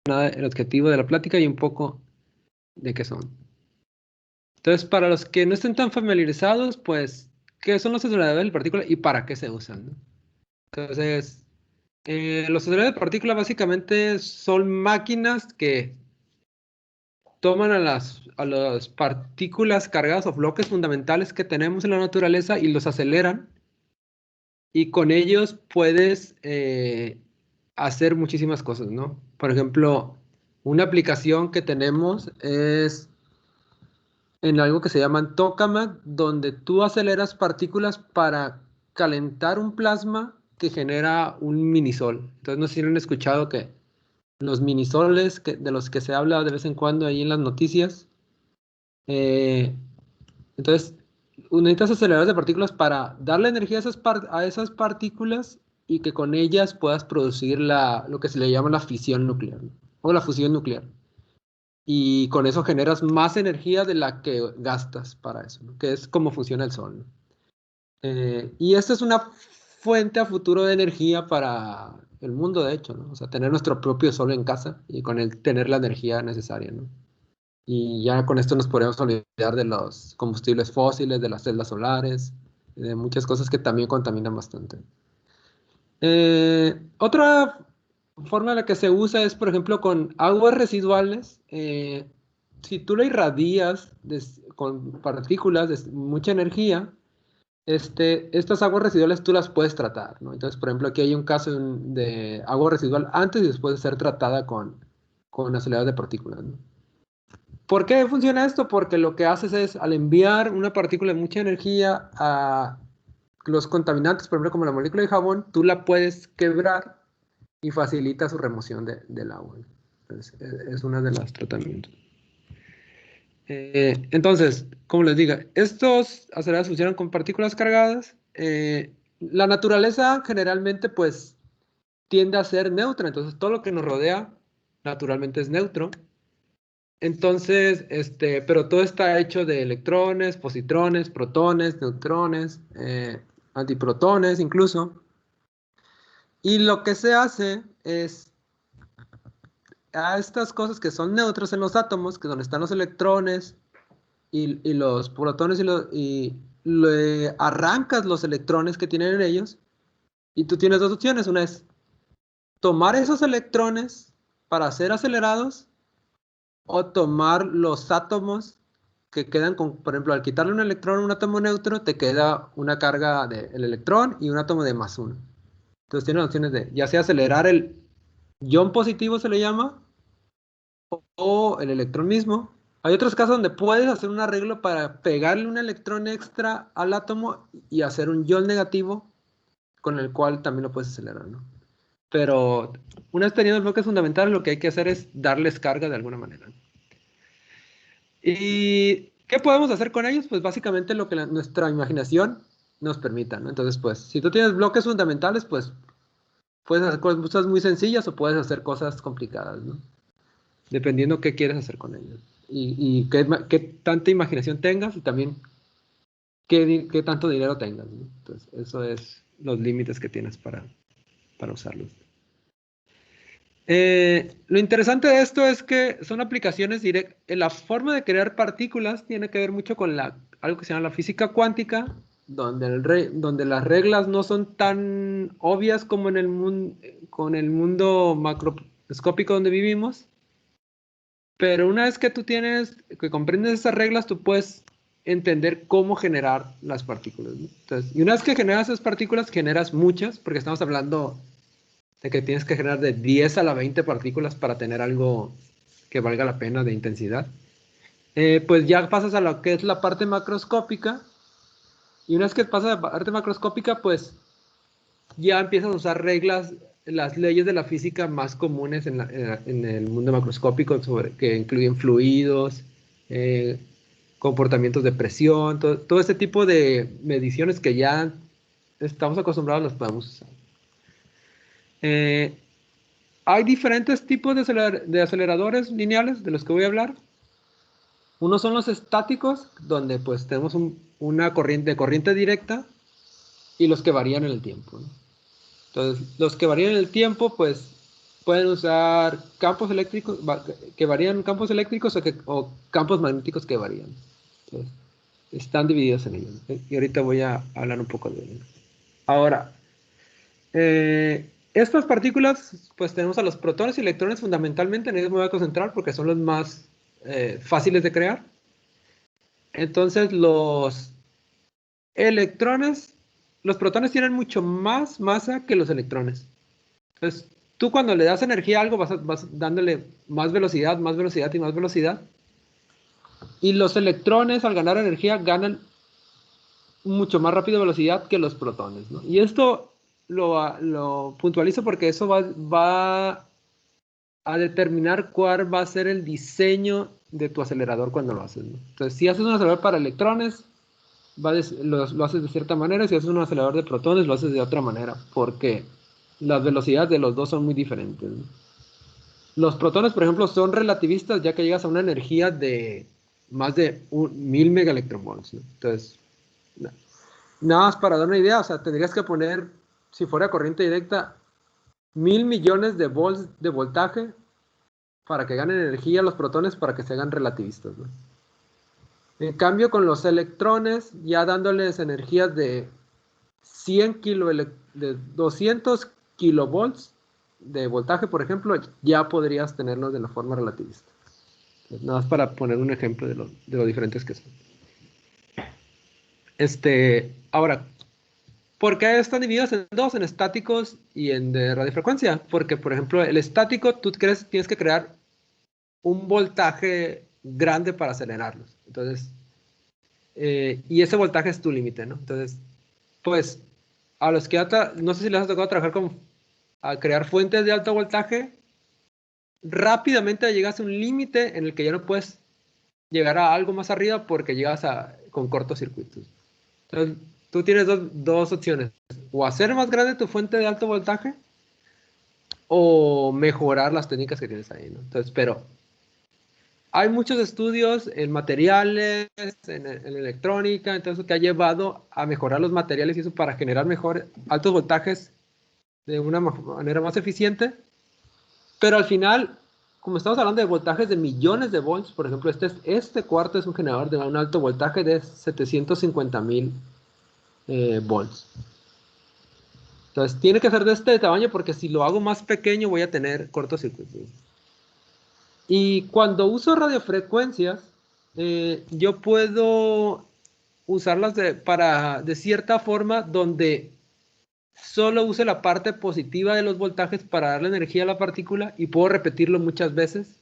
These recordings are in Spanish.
nada el objetivo de la plática y un poco de qué son. Entonces, para los que no estén tan familiarizados, pues, ¿qué son los aceleradores de partículas y para qué se usan, ¿no? Entonces, los aceleradores de partículas básicamente son máquinas que toman a las partículas cargadas o bloques fundamentales que tenemos en la naturaleza y los aceleran. Y con ellos puedes hacer muchísimas cosas, ¿no? Por ejemplo, una aplicación que tenemos es en algo que se llama tokamak, donde tú aceleras partículas para calentar un plasma que genera un minisol. Entonces, no sé si han escuchado que los minisoles de los que se habla de vez en cuando ahí en las noticias. eh, entonces, necesitas aceleradores de partículas para darle energía a esas partículas y que con ellas puedas producir lo que se le llama la fisión nuclear, ¿no? O la fusión nuclear. Y con eso generas más energía de la que gastas para eso, ¿no? Que es como funciona el sol, ¿no? Y esta es una fuente a futuro de energía para el mundo, de hecho, ¿no? O sea, tener nuestro propio sol en casa y con él tener la energía necesaria, ¿no? Y ya con esto nos podemos olvidar de los combustibles fósiles, de las celdas solares, de muchas cosas que también contaminan bastante. Otra forma en la que se usa es, por ejemplo, con aguas residuales. Si tú la irradias con partículas de mucha energía, estas aguas residuales tú las puedes tratar, ¿no? Entonces, por ejemplo, aquí hay un caso de agua residual antes y después de ser tratada con aceleradores de partículas, ¿no? ¿Por qué funciona esto? Porque lo que haces es, al enviar una partícula de mucha energía a los contaminantes, por ejemplo, como la molécula de jabón, tú la puedes quebrar y facilita su remoción del agua. Entonces, es uno de los tratamientos. Entonces, como les digo, estos aceleradores funcionan con partículas cargadas. La naturaleza generalmente, pues, tiende a ser neutra. Entonces, todo lo que nos rodea naturalmente es neutro. Entonces, pero todo está hecho de electrones, positrones, protones, neutrones, antiprotones incluso. Y lo que se hace es a estas cosas que son neutros en los átomos, que donde están los electrones y los protones y le arrancas los electrones que tienen en ellos, y tú tienes dos opciones. Una es tomar esos electrones para ser acelerados o tomar los átomos que quedan con, por ejemplo, al quitarle un electrón a un átomo neutro, te queda una carga del electrón y un átomo de más uno. Entonces tienes opciones de, ya sea acelerar el ion positivo, se le llama, o el electrón mismo. Hay otros casos donde puedes hacer un arreglo para pegarle un electrón extra al átomo y hacer un ion negativo, con el cual también lo puedes acelerar, ¿no? Pero una vez teniendo bloques fundamentales, lo que hay que hacer es darles carga de alguna manera. ¿Y qué podemos hacer con ellos? Pues básicamente lo que nuestra imaginación nos permita, ¿no? Entonces, pues, si tú tienes bloques fundamentales, pues puedes hacer cosas muy sencillas o puedes hacer cosas complicadas, ¿no? Dependiendo qué quieres hacer con ellos. Y qué tanta imaginación tengas y también qué tanto dinero tengas, ¿no? Entonces, eso es los límites que tienes para usarlos. Lo interesante de esto es que son aplicaciones directas. La forma de crear partículas tiene que ver mucho con algo que se llama la física cuántica, donde las reglas no son tan obvias como con el mundo macroscópico donde vivimos. Pero una vez que comprendes esas reglas, tú puedes entender cómo generar las partículas, ¿no? Entonces, y una vez que generas esas partículas, generas muchas, porque estamos hablando de que tienes que generar de 10 a la 20 partículas para tener algo que valga la pena de intensidad. Pues ya pasas a lo que es la parte macroscópica, y una vez que pasas a la parte macroscópica, pues ya empiezas a usar reglas, las leyes de la física más comunes en el mundo macroscópico, que incluyen fluidos, eh, comportamientos de presión, todo este tipo de mediciones que ya estamos acostumbrados, las podemos usar. Eh, Hay diferentes tipos de aceleradores lineales de los que voy a hablar. Unos son los estáticos, donde pues tenemos una corriente directa, y los que varían en el tiempo, ¿no? Entonces, los que varían en el tiempo, pues pueden usar campos eléctricos que varían campos eléctricos o campos magnéticos que varían. Entonces, están divididos en ellos. Y ahorita voy a hablar un poco de ello. Ahora, estas partículas, pues tenemos a los protones y electrones fundamentalmente, en ellos me voy a concentrar porque son los más fáciles de crear. Entonces, los electrones, los protones tienen mucho más masa que los electrones. Entonces, tú cuando le das energía a algo vas dándole más velocidad y más velocidad. Y los electrones al ganar energía ganan mucho más rápido velocidad que los protones, ¿no? Y esto lo puntualizo porque eso va a determinar cuál va a ser el diseño de tu acelerador cuando lo haces, ¿no? Entonces, si haces un acelerador para electrones, lo haces de cierta manera, si haces un acelerador de protones, lo haces de otra manera, porque las velocidades de los dos son muy diferentes, ¿no? Los protones, por ejemplo, son relativistas ya que llegas a una energía de más de 1000 megaelectronvolts, ¿no? Entonces, nada más para dar una idea, o sea, tendrías que poner, si fuera corriente directa, 1000 millones de volts de voltaje para que ganen energía los protones para que se hagan relativistas, ¿no? En cambio, con los electrones, ya dándoles energías de 200 kilovolts de voltaje, por ejemplo, ya podrías tenerlos de la forma relativista. Entonces, nada más para poner un ejemplo de lo diferentes que son. Ahora, ¿por qué están divididos en dos, en estáticos y en de radiofrecuencia? Porque, por ejemplo, el estático, tienes que crear un voltaje grande para acelerarlos. Entonces, y ese voltaje es tu límite, ¿no? Entonces, pues, a los que no sé si les ha tocado trabajar a crear fuentes de alto voltaje, rápidamente llegas a un límite en el que ya no puedes llegar a algo más arriba porque llegas con cortocircuitos. Entonces, tú tienes dos opciones, o hacer más grande tu fuente de alto voltaje, o mejorar las técnicas que tienes ahí, ¿no? Entonces, pero hay muchos estudios en materiales, en electrónica, entonces que ha llevado a mejorar los materiales y eso para generar altos voltajes de una manera más eficiente. Pero al final, como estamos hablando de voltajes de millones de volts, por ejemplo, este cuarto es un generador de un alto voltaje de 750,000 volts. Entonces, tiene que ser de este tamaño porque si lo hago más pequeño voy a tener cortocircuitos. Y cuando uso radiofrecuencias, yo puedo usarlas de cierta forma donde solo use la parte positiva de los voltajes para darle energía a la partícula y puedo repetirlo muchas veces.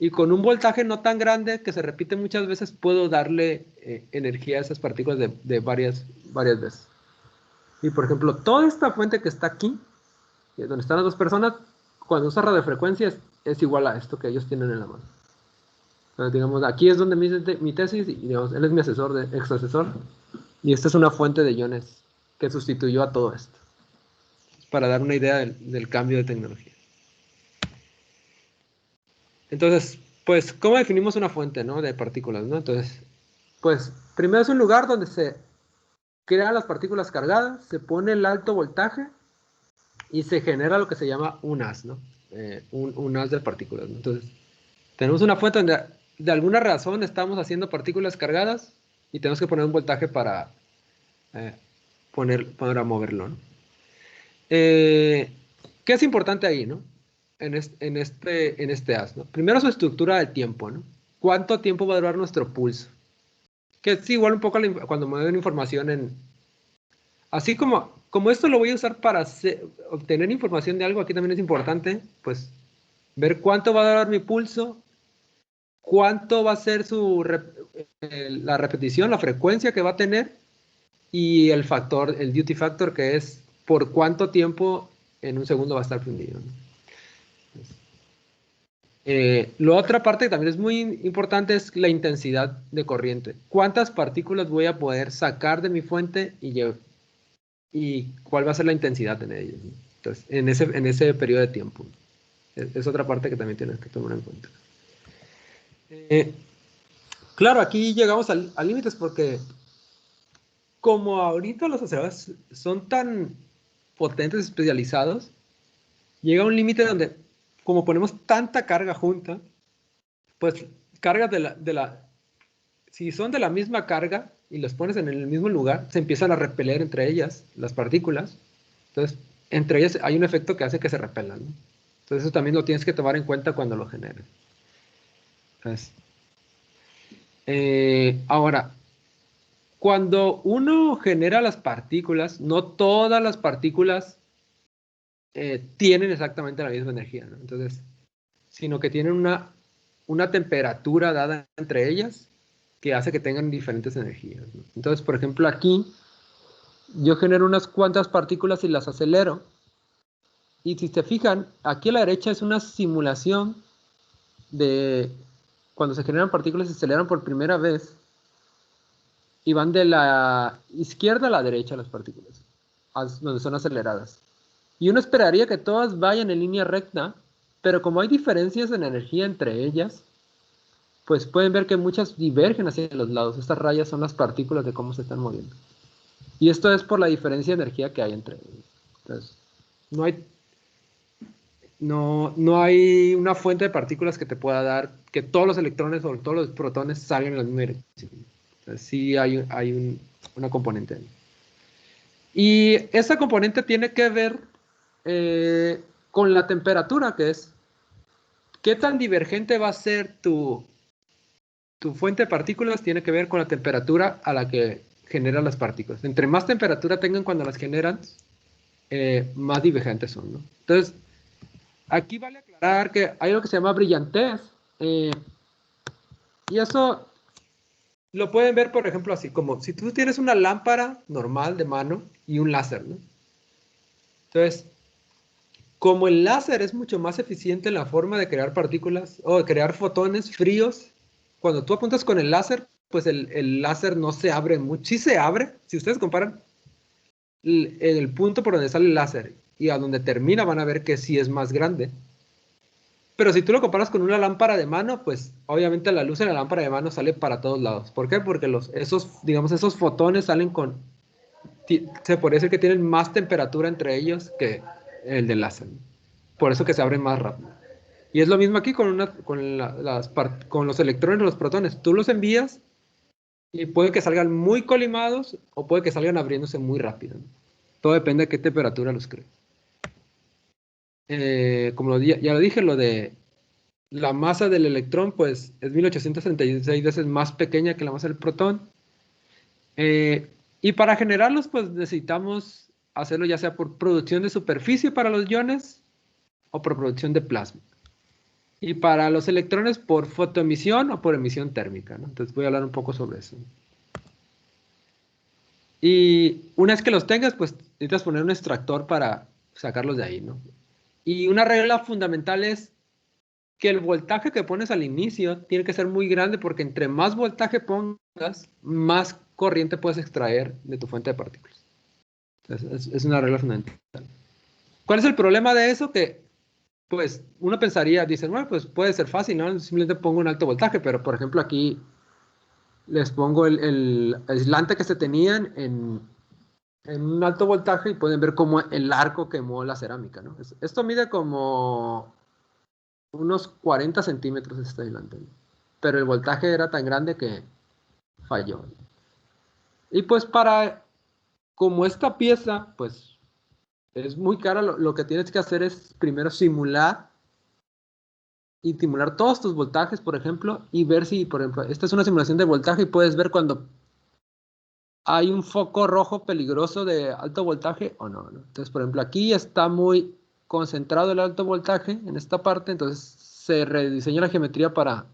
Y con un voltaje no tan grande que se repite muchas veces, puedo darle energía a esas partículas de varias veces. Y por ejemplo, toda esta fuente que está aquí, donde están las dos personas, cuando usa radiofrecuencias es igual a esto que ellos tienen en la mano. Entonces, digamos, aquí es donde mi tesis, y digamos, él es mi ex asesor, y esta es una fuente de iones que sustituyó a todo esto, para dar una idea del cambio de tecnología. Entonces, pues, ¿cómo definimos una fuente, ¿no? De partículas, ¿no? Entonces, pues, primero es un lugar donde se crean las partículas cargadas, se pone el alto voltaje y se genera lo que se llama un haz, ¿no? Un haz de partículas, ¿no? Entonces, tenemos una fuente donde de alguna razón estamos haciendo partículas cargadas y tenemos que poner un voltaje para poner a moverlo, ¿no? ¿Qué es importante ahí, ¿no? En este haz, ¿no? Primero su estructura del tiempo, ¿no? ¿Cuánto tiempo va a durar nuestro pulso? Que es igual un poco cuando me den información Así como esto lo voy a usar para obtener información de algo, aquí también es importante, pues, ver cuánto va a durar mi pulso, cuánto va a ser la repetición, la frecuencia que va a tener, y el duty factor, que es por cuánto tiempo en un segundo va a estar prendido, ¿no? La otra parte que también es muy importante es la intensidad de corriente. ¿Cuántas partículas voy a poder sacar de mi fuente y cuál va a ser la intensidad en ellos, ¿no? Entonces, en ese periodo de tiempo. Es otra parte que también tienes que tomar en cuenta. Claro, aquí llegamos a límites porque como ahorita los aceleradores son tan potentes y especializados, llega a un límite donde, como ponemos tanta carga junta, pues cargas si son de la misma carga y los pones en el mismo lugar, se empiezan a repeler entre ellas las partículas. Entonces, entre ellas hay un efecto que hace que se repelan, ¿no? Entonces, eso también lo tienes que tomar en cuenta cuando lo generes. Entonces, ahora, cuando uno genera las partículas, no todas las partículas tienen exactamente la misma energía, ¿no? Entonces, sino que tienen una temperatura dada entre ellas que hace que tengan diferentes energías, ¿no? Entonces, por ejemplo, aquí yo genero unas cuantas partículas y las acelero. Y si se fijan, aquí a la derecha es una simulación de cuando se generan partículas y se aceleran por primera vez y van de la izquierda a la derecha las partículas, donde son aceleradas. Y uno esperaría que todas vayan en línea recta, pero como hay diferencias en energía entre ellas, pues pueden ver que muchas divergen hacia los lados. Estas rayas son las partículas de cómo se están moviendo. Y esto es por la diferencia de energía que hay entre ellas. Entonces, no hay una fuente de partículas que te pueda dar que todos los electrones o todos los protones salgan en la misma dirección. Entonces, sí hay una componente ahí. Y esa componente tiene que ver con la temperatura, que es qué tan divergente va a ser tu fuente de partículas, tiene que ver con la temperatura a la que generan las partículas. Entre más temperatura tengan cuando las generan, más divergentes son, ¿no? Entonces, aquí vale aclarar que hay algo que se llama brillantez, y eso lo pueden ver, por ejemplo, así, como si tú tienes una lámpara normal de mano y un láser, ¿no? Entonces, como el láser es mucho más eficiente en la forma de crear partículas o de crear fotones fríos, cuando tú apuntas con el láser, pues el láser no se abre mucho. Sí se abre, si ustedes comparan el punto por donde sale el láser y a donde termina, van a ver que sí es más grande. Pero si tú lo comparas con una lámpara de mano, pues obviamente la luz en la lámpara de mano sale para todos lados. ¿Por qué? Porque esos fotones salen se podría decir que tienen más temperatura entre ellos que el del láser. Por eso que se abren más rápido. Y es lo mismo aquí con los electrones o los protones. Tú los envías y puede que salgan muy colimados o puede que salgan abriéndose muy rápido, ¿no? Todo depende de qué temperatura los crees. Como ya lo dije, lo de la masa del electrón, pues es 1836 veces más pequeña que la masa del protón. Y para generarlos, pues necesitamos hacerlo ya sea por producción de superficie para los iones o por producción de plasma. Y para los electrones por fotoemisión o por emisión térmica, ¿no? Entonces voy a hablar un poco sobre eso. Y una vez que los tengas, pues necesitas poner un extractor para sacarlos de ahí, ¿no? Y una regla fundamental es que el voltaje que pones al inicio tiene que ser muy grande porque entre más voltaje pongas, más corriente puedes extraer de tu fuente de partículas. Entonces, es una regla fundamental. ¿Cuál es el problema de eso? Que, pues, uno pensaría, dicen, bueno, pues puede ser fácil, ¿no? Simplemente pongo un alto voltaje, pero, por ejemplo, aquí les pongo el aislante que se tenían en un alto voltaje y pueden ver cómo el arco quemó la cerámica, ¿no? Esto mide como unos 40 centímetros este aislante, ¿no? Pero el voltaje era tan grande que falló. Y pues como esta pieza, pues es muy cara, lo que tienes que hacer es primero simular todos tus voltajes, por ejemplo, y ver si, por ejemplo, esta es una simulación de voltaje y puedes ver cuando hay un foco rojo peligroso de alto voltaje o no, ¿no? Entonces, por ejemplo, aquí está muy concentrado el alto voltaje en esta parte, entonces se rediseña la geometría para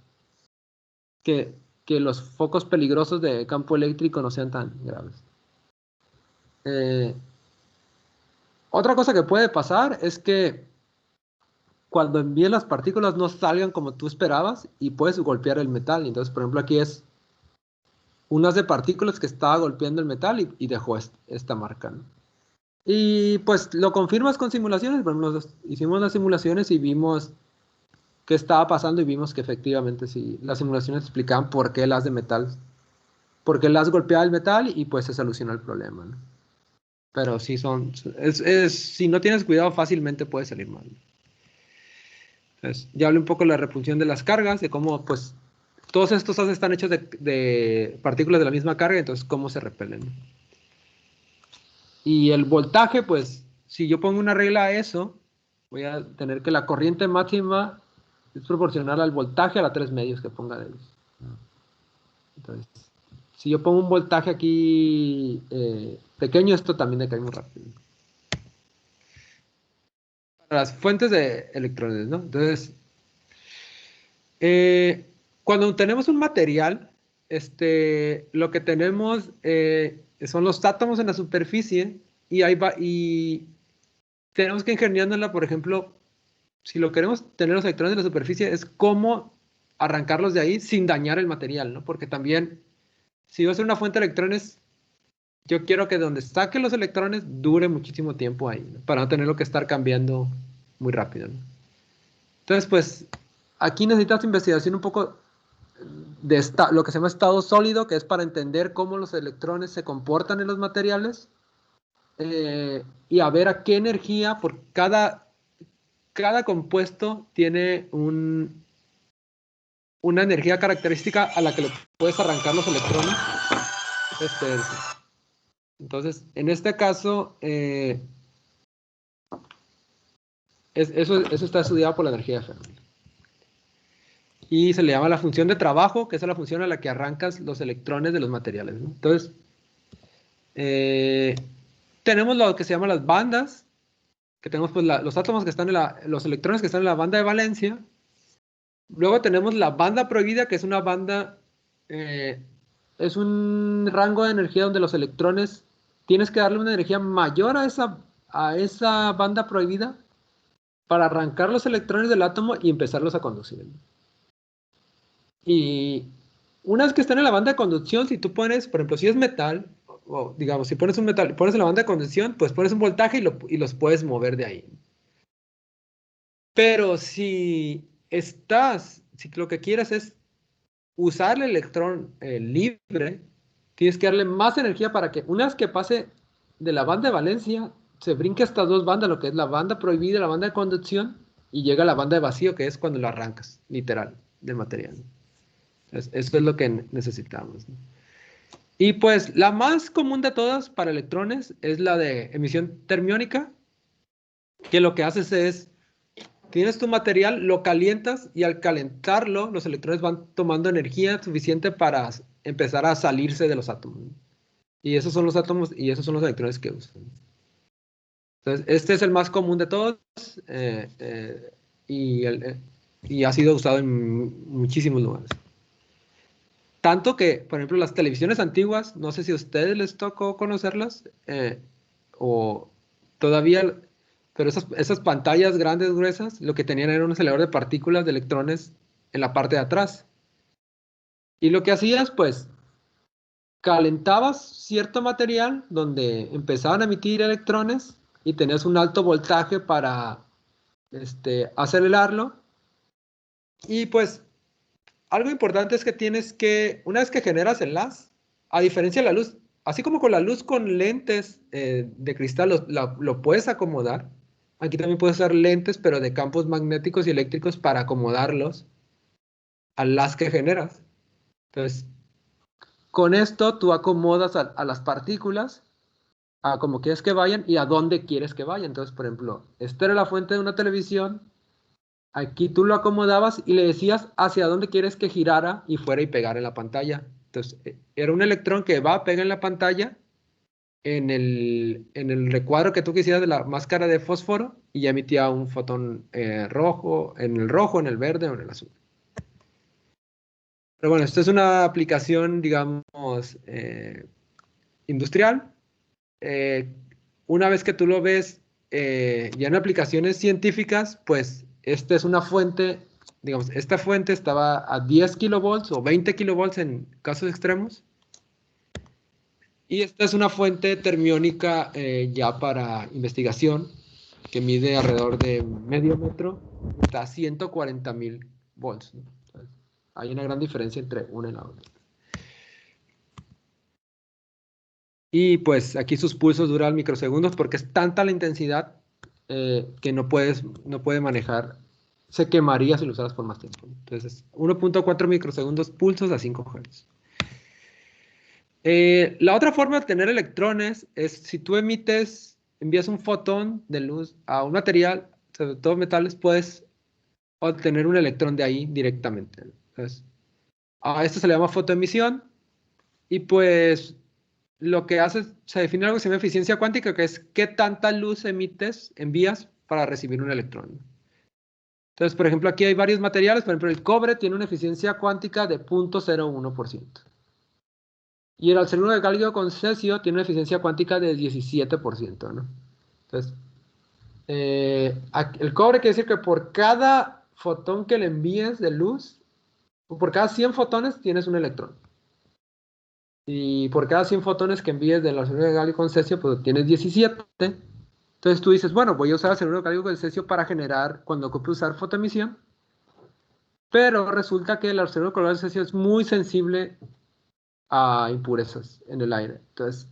que, que los focos peligrosos de campo eléctrico no sean tan graves. Eh, Otra cosa que puede pasar es que cuando envíes las partículas no salgan como tú esperabas y puedes golpear el metal. Entonces, por ejemplo, aquí es unas de partículas que estaba golpeando el metal y dejó esta marca, ¿no? Y pues lo confirmas con simulaciones. Por ejemplo, hicimos las simulaciones y vimos qué estaba pasando y vimos que efectivamente sí, las simulaciones explicaban por qué el haz de metal, por qué el haz golpeaba el metal y pues se solucionó el problema, ¿no? Pero sí si no tienes cuidado, fácilmente puede salir mal. Entonces, ya hablé un poco de la repulsión de las cargas, de cómo, pues, todos estos haces están hechos de partículas de la misma carga, entonces, cómo se repelen. Y el voltaje, pues, si yo pongo una regla a eso, voy a tener que la corriente máxima es proporcional al voltaje a la 3 medios que ponga de luz. Entonces, si yo pongo un voltaje aquí pequeño, esto también decae muy rápido. Para las fuentes de electrones, ¿no? Entonces, cuando tenemos un material, lo que tenemos son los átomos en la superficie y tenemos que ingeniárnosla, por ejemplo, si lo queremos tener los electrones en la superficie, es cómo arrancarlos de ahí sin dañar el material, ¿no? Porque también, si va a ser una fuente de electrones, yo quiero que donde saque los electrones dure muchísimo tiempo ahí, ¿no? Para no tenerlo que estar cambiando muy rápido, ¿no? Entonces, pues, aquí necesitas investigación un poco de lo que se llama estado sólido, que es para entender cómo los electrones se comportan en los materiales y a ver a qué energía, por cada compuesto tiene una energía característica a la que le puedes arrancar los electrones. Este, entonces, en este caso, eso está estudiado por la energía de Fermi. Y se le llama la función de trabajo, que es la función a la que arrancas los electrones de los materiales, ¿no? Entonces, tenemos lo que se llama las bandas, que tenemos pues los átomos que están los electrones que están en la banda de valencia. Luego tenemos la banda prohibida, que es una banda, es un rango de energía donde los electrones tienes que darle una energía mayor a esa banda prohibida para arrancar los electrones del átomo y empezarlos a conducir. Y una vez que están en la banda de conducción, si tú pones, por ejemplo, si es metal, o digamos, si pones un metal y pones en la banda de conducción, pues pones un voltaje y los puedes mover de ahí. Pero si lo que quieres es usar el electrón libre, tienes que darle más energía para que una vez que pase de la banda de valencia, se brinque estas dos bandas, lo que es la banda prohibida, la banda de conducción, y llega a la banda de vacío, que es cuando lo arrancas, literal, del material. Eso es lo que necesitamos, ¿no? Y pues la más común de todas para electrones es la de emisión termiónica, que lo que haces es, tienes tu material, lo calientas y al calentarlo, los electrones van tomando energía suficiente para empezar a salirse de los átomos, ¿no? Y esos son los átomos y esos son los electrones que usan. Entonces, este es el más común de todos eh, eh, y, y ha sido usado en muchísimos lugares. Tanto que, por ejemplo, las televisiones antiguas, no sé si a ustedes les tocó conocerlas o todavía, pero esas pantallas grandes, gruesas, lo que tenían era un acelerador de partículas de electrones en la parte de atrás. Y lo que hacías, pues, calentabas cierto material donde empezaban a emitir electrones y tenías un alto voltaje para acelerarlo. Y pues algo importante es que una vez que generas el haz, a diferencia de la luz, así como con la luz con lentes de cristal lo puedes acomodar, aquí también puedes usar lentes, pero de campos magnéticos y eléctricos para acomodarlos al haz que generas. Entonces, con esto tú acomodas a las partículas a cómo quieres que vayan y a dónde quieres que vayan. Entonces, por ejemplo, esta era la fuente de una televisión. Aquí tú lo acomodabas y le decías hacia dónde quieres que girara y fuera y pegara en la pantalla. Entonces, era un electrón que va, pega en la pantalla, en el recuadro que tú quisieras de la máscara de fósforo y ya emitía un fotón rojo, en el verde o en el azul. Pero bueno, esto es una aplicación, digamos, industrial. Eh, una vez que tú lo ves ya en aplicaciones científicas, pues esta es una fuente, digamos, esta fuente estaba a 10 kilovolts o 20 kilovolts en casos extremos. Y esta es una fuente termiónica ya para investigación que mide alrededor de medio metro, está a 140,000 volts, ¿no? Entonces, hay una gran diferencia entre una y la otra. Y pues aquí sus pulsos duran microsegundos porque es tanta la intensidad que no puede manejar. Se quemaría si lo usaras por más tiempo. Entonces, 1.4 microsegundos pulsos a 5 Hz. La otra forma de tener electrones es si tú envías un fotón de luz a un material, sobre todo metales, puedes obtener un electrón de ahí directamente. Entonces, a esto se le llama fotoemisión y pues lo que hace, se define algo que se llama eficiencia cuántica, que es qué tanta luz envías para recibir un electrón. Entonces, por ejemplo, aquí hay varios materiales, por ejemplo, el cobre tiene una eficiencia cuántica de 0.01%. Y el arsenuro de galio con cesio tiene una eficiencia cuántica de 17%, ¿no? Entonces, el cobre quiere decir que por cada fotón que le envíes de luz, o por cada 100 fotones tienes un electrón. Y por cada 100 fotones que envíes del arsenuro de galio con cesio, pues tienes 17. Entonces tú dices, bueno, voy a usar arsenuro de galio con cesio para generar, cuando ocupe usar fotoemisión. Pero resulta que el arsenuro con cesio es muy sensible a impurezas en el aire. Entonces,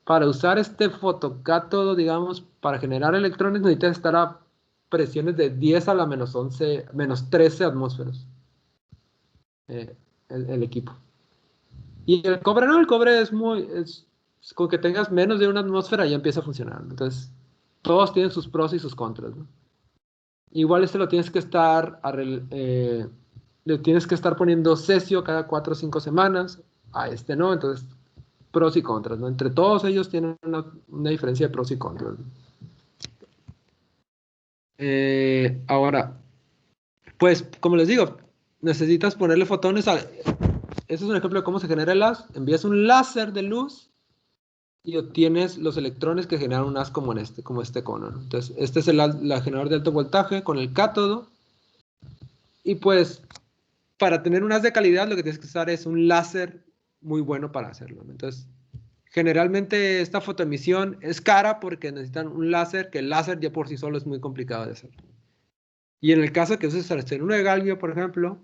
para usar este fotocátodo, digamos, para generar electrones, necesitas estar a presiones de 10 a la menos 13 atmósferas. El equipo. Y el cobre no, el cobre con que tengas menos de una atmósfera ya empieza a funcionar. Entonces, todos tienen sus pros y sus contras, ¿no? Igual lo tienes que le tienes que estar poniendo cesio cada 4 o 5 semanas. A no, entonces pros y contras, ¿no? Entre todos ellos tienen una diferencia de pros y contras, ¿no? Ahora, pues, como les digo, necesitas ponerle fotones a... Este es un ejemplo de cómo se genera el haz. Envías un láser de luz y obtienes los electrones que generan un haz como este cono, ¿no? Entonces, este es el generador de alto voltaje con el cátodo. Y pues, para tener un haz de calidad, lo que tienes que usar es un láser muy bueno para hacerlo, ¿no? Entonces, generalmente esta fotoemisión es cara porque necesitan un láser, que el láser ya por sí solo es muy complicado de hacer. Y en el caso de que uses arsenuro de galio, por ejemplo,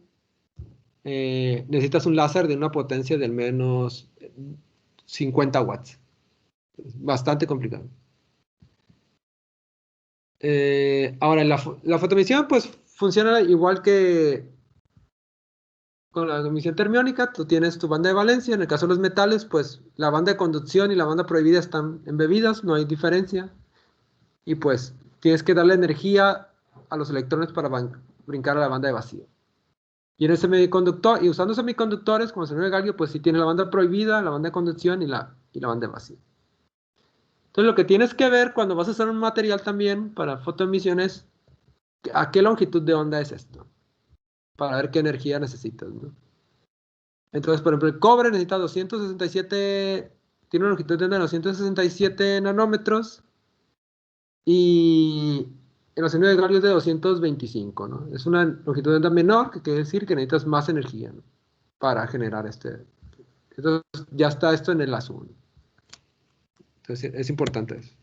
necesitas un láser de una potencia de al menos 50 watts. Es bastante complicado. Ahora, la fotoemisión pues funciona igual que con la emisión termiónica. Tú tienes tu banda de valencia. En el caso de los metales, pues la banda de conducción y la banda prohibida están embebidas, no hay diferencia. Y pues tienes que darle energía a los electrones para brincar a la banda de vacío. Y en ese semiconductor, y usando semiconductores como el arsenuro de galio, pues sí tiene la banda prohibida, la banda de conducción y la banda de vacío. Entonces lo que tienes que ver cuando vas a usar un material también para fotoemisiones, a qué longitud de onda es esto, para ver qué energía necesitas, ¿no? Entonces, por ejemplo, el cobre necesita 267, tiene una longitud de onda de 267 nanómetros y el arsenuro de galio es de 225, ¿no? Es una longitud de onda menor, que quiere decir que necesitas más energía, ¿no? Para generar Entonces, ya está esto en el azul. Entonces, es importante eso.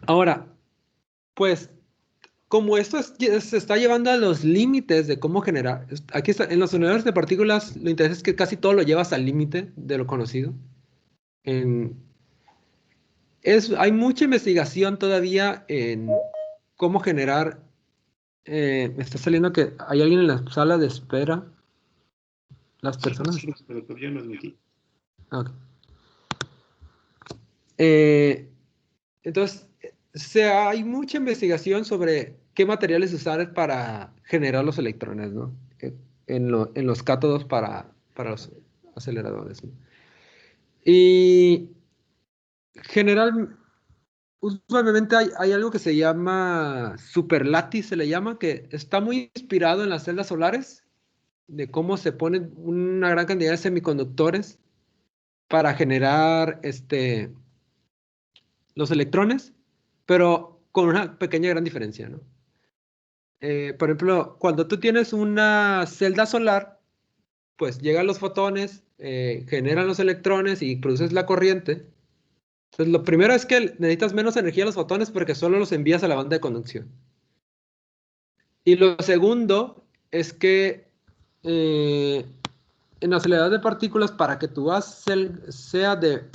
Ahora, pues, como esto se está llevando a los límites de cómo generar, aquí está, en los generadores de partículas, lo interesante es que casi todo lo llevas al límite de lo conocido. Hay mucha investigación todavía en cómo generar. Me está saliendo que hay alguien en la sala de espera. Las personas. Sí, pero todavía no es aquí. Okay. Entonces, hay mucha investigación sobre qué materiales usar para generar los electrones, ¿no? En los cátodos para los aceleradores, ¿no? Y usualmente hay algo que se llama superlattice, se le llama, que está muy inspirado en las celdas solares, de cómo se ponen una gran cantidad de semiconductores para generar los electrones, pero con una pequeña gran diferencia, ¿no? Por ejemplo, cuando tú tienes una celda solar, pues llegan los fotones, generan los electrones y produces la corriente. Entonces, lo primero es que necesitas menos energía a los fotones porque solo los envías a la banda de conducción. Y lo segundo es que en acelerador de partículas, para que tu gas sea de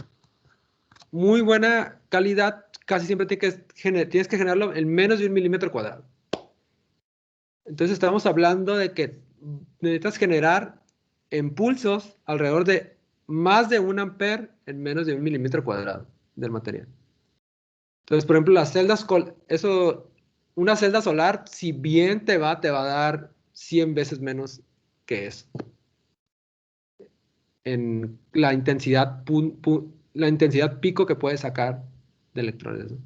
muy buena calidad, casi siempre tienes que generarlo en menos de 1 mm². Entonces estamos hablando de que necesitas generar impulsos alrededor de más de 1 A en menos de 1 mm² del material. Entonces, por ejemplo, una celda solar, si bien te va a dar 100 veces menos que eso en la intensidad, la intensidad pico que puedes sacar de electrones, ¿no?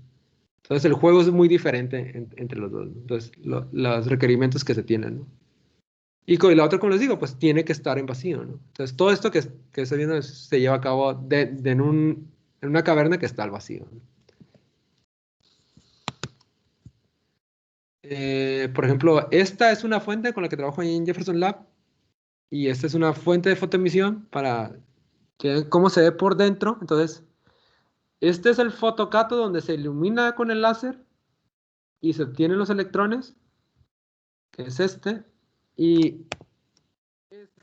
Entonces, el juego es muy diferente entre los dos, ¿no? Entonces, los requerimientos que se tienen, ¿no? Y con la otra, como les digo, pues tiene que estar en vacío, ¿no? Entonces, todo esto que estoy viendo se lleva a cabo en una caverna que está al vacío, ¿no? Por ejemplo, esta es una fuente con la que trabajo ahí en Jefferson Lab, y esta es una fuente de fotoemisión para que vean cómo se ve por dentro. Entonces, este es el fotocato donde se ilumina con el láser y se obtienen los electrones, que es este. Y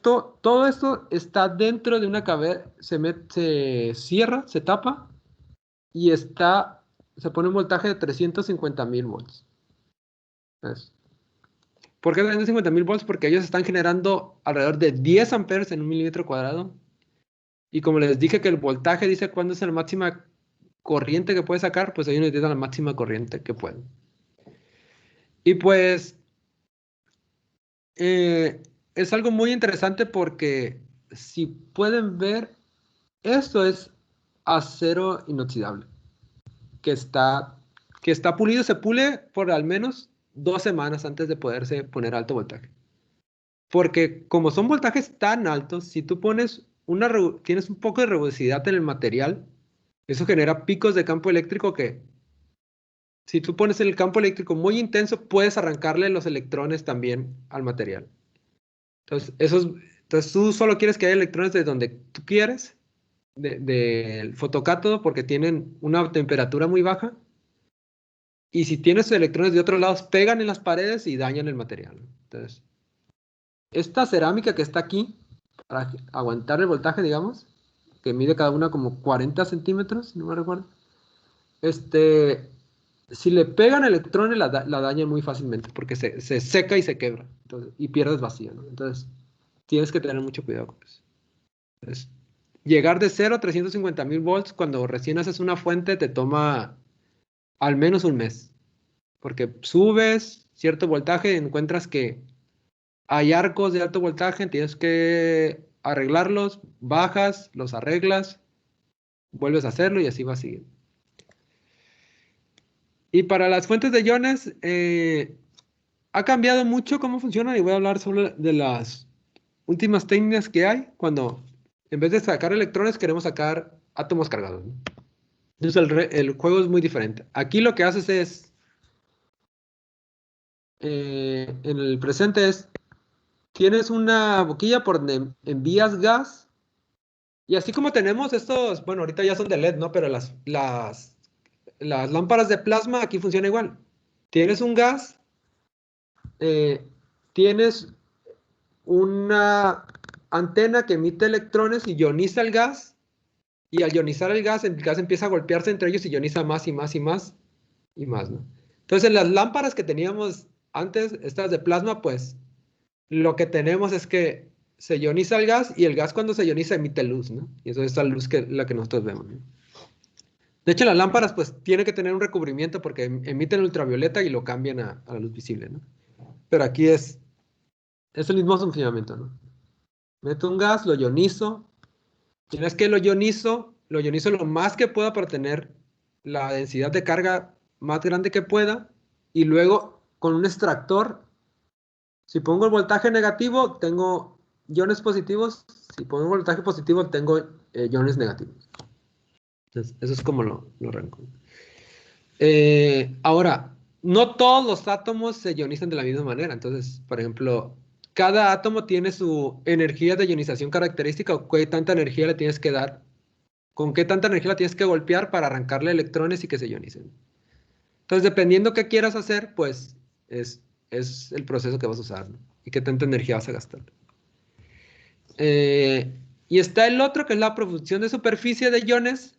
todo esto está dentro de una caverna, se cierra, se tapa y se pone un voltaje de 350.000 volts. ¿Ves? ¿Por qué 350.000 volts? Porque ellos están generando alrededor de 10 amperes en 1 mm². Y como les dije que el voltaje dice cuándo es la máxima corriente que puede sacar, pues ellos necesitan la máxima corriente que pueden. Y pues es algo muy interesante porque si pueden ver, esto es acero inoxidable, que está, que está pulido, se pule por al menos 2 semanas antes de poderse poner alto voltaje. Porque como son voltajes tan altos, si tú tienes un poco de rugosidad en el material, eso genera picos de campo eléctrico que, si tú pones el campo eléctrico muy intenso, puedes arrancarle los electrones también al material. Entonces tú solo quieres que haya electrones de donde tú quieres, del fotocátodo, porque tienen una temperatura muy baja. Y si tienes electrones de otros lados, pegan en las paredes y dañan el material, ¿no? Entonces, esta cerámica que está aquí, para aguantar el voltaje, digamos, que mide cada una como 40 centímetros, si no me recuerdo, si le pegan electrones, la dañan muy fácilmente, porque se seca y se quebra, y pierdes vacío, ¿no? Entonces, tienes que tener mucho cuidado con eso. Entonces, llegar de 0 a 350.000 volts cuando recién haces una fuente te toma al menos un mes, porque subes cierto voltaje, encuentras que hay arcos de alto voltaje, tienes que arreglarlos, bajas, los arreglas, vuelves a hacerlo y así va a seguir. Y para las fuentes de iones, ha cambiado mucho cómo funcionan, y voy a hablar sobre de las últimas técnicas que hay cuando en vez de sacar electrones queremos sacar átomos cargados, ¿no? Entonces el juego es muy diferente. Aquí lo que haces es, en el presente tienes una boquilla por donde envías gas, y así como tenemos estos, bueno, ahorita ya son de LED, ¿no? Pero las lámparas de plasma aquí funciona igual. Tienes un gas, eh, tienes una antena que emite electrones y ioniza el gas, y al ionizar el gas empieza a golpearse entre ellos y ioniza más y más y más y más, ¿no? Entonces, en las lámparas que teníamos antes, estas de plasma, pues lo que tenemos es que se ioniza el gas, y el gas, cuando se ioniza, emite luz, ¿no? Y eso es la luz la que nosotros vemos, ¿no? De hecho, las lámparas pues tienen que tener un recubrimiento porque emiten ultravioleta y lo cambian a la luz visible, ¿no? Pero aquí es el mismo funcionamiento, ¿no? Meto un gas, lo ionizo. Y una vez que lo ionizo lo más que pueda para tener la densidad de carga más grande que pueda. Y luego, con un extractor, si pongo el voltaje negativo, tengo iones positivos. Si pongo voltaje positivo, tengo iones negativos. Entonces, eso es como lo arranco. Ahora, no todos los átomos se ionizan de la misma manera. Entonces, por ejemplo, cada átomo tiene su energía de ionización característica, o qué tanta energía le tienes que dar, con qué tanta energía la tienes que golpear para arrancarle electrones y que se ionicen. Entonces, dependiendo qué quieras hacer, pues es el proceso que vas a usar, ¿no? Y qué tanta energía vas a gastar. Y está el otro, que es la producción de superficie de iones.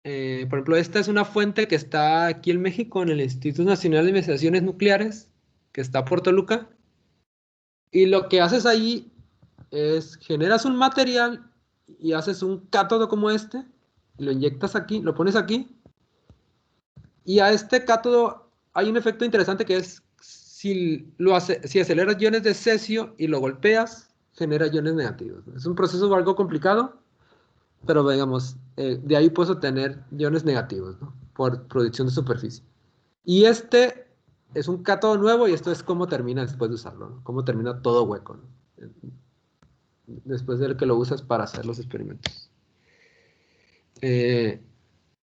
Por ejemplo, esta es una fuente que está aquí en México, en el Instituto Nacional de Investigaciones Nucleares, que está por Toluca. Y lo que haces ahí es generas un material y haces un cátodo como este, lo inyectas aquí, lo pones aquí, y a este cátodo hay un efecto interesante que es si aceleras iones de cesio y lo golpeas, genera iones negativos. Es un proceso algo complicado, pero digamos, de ahí puedes obtener iones negativos, ¿no? Por producción de superficie. Y este es un cátodo nuevo y esto es cómo termina después de usarlo, ¿no? Cómo termina todo hueco, ¿no? Después de que lo usas para hacer los experimentos. Eh,